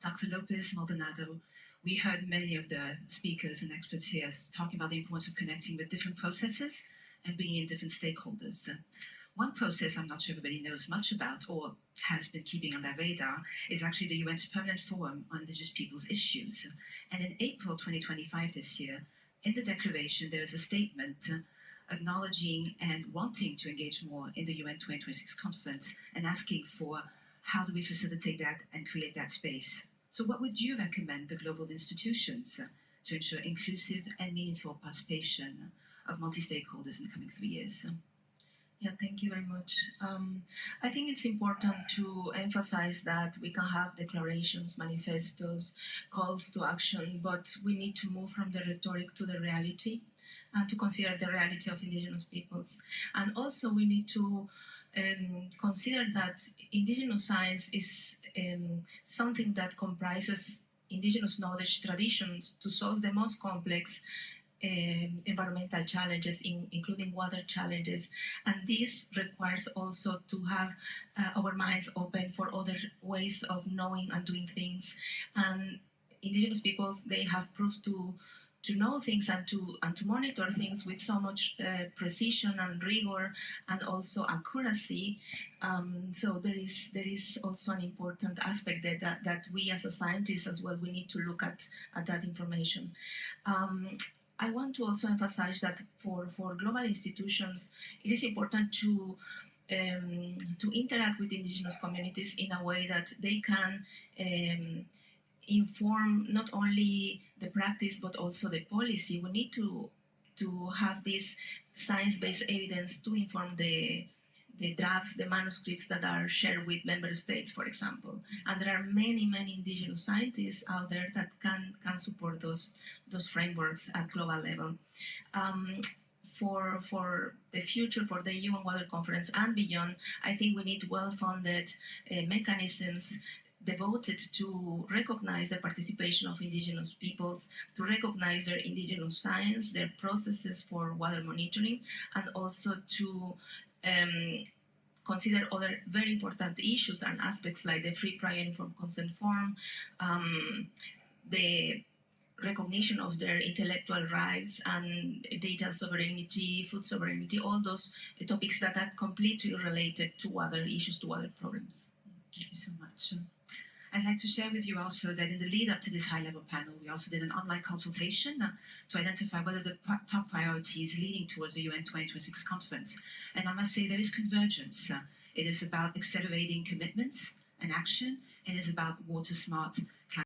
Dr. Lopez-Maldonado, we heard many of the speakers and experts here talking about the importance of connecting with different processes and bringing in different stakeholders. One process I'm not sure everybody knows much about or has been keeping on their radar is actually the UN's Permanent Forum on Indigenous Peoples Issues. And in April 2025 this year, in the declaration, there is a statement acknowledging and wanting to engage more in the UN 2026 conference and asking for how do we facilitate that and create that space. So what would you recommend the global institutions to ensure inclusive and meaningful participation of multi-stakeholders in the coming 3 years? Yeah, thank you very much. I think it's important to emphasize that we can have declarations, manifestos, calls to action, but we need to move from the rhetoric to the reality and to consider the reality of indigenous peoples. And also we need to consider that indigenous science is something that comprises indigenous knowledge traditions to solve the most complex environmental challenges, including water challenges, and this requires also to have our minds open for other ways of knowing and doing things. And indigenous peoples, they have proved to know things and to monitor things with so much precision and rigor and also accuracy. So there is also an important aspect that we as a scientist as well, we need to look at that information. I want to also emphasize that for global institutions, it is important to interact with indigenous communities in a way that they can inform not only the practice but also the policy. We need to have this science-based evidence to inform the drafts, the manuscripts that are shared with member states, for example. And there are many indigenous scientists out there that can support those frameworks at global level. For the future, for the UN Water Conference and beyond, I think we need well-funded mechanisms devoted to recognize the participation of indigenous peoples, to recognize their indigenous science, their processes for water monitoring, and also to consider other very important issues and aspects like the free, prior, informed consent form, the recognition of their intellectual rights and data sovereignty, food sovereignty, all those topics that are completely related to water issues, to water problems. Thank you so much. I'd like to share with you also that in the lead up to this high-level panel, we also did an online consultation to identify what are the top priorities leading towards the UN 2026 conference. And I must say there is convergence. It is about accelerating commitments and action. It is about water-smart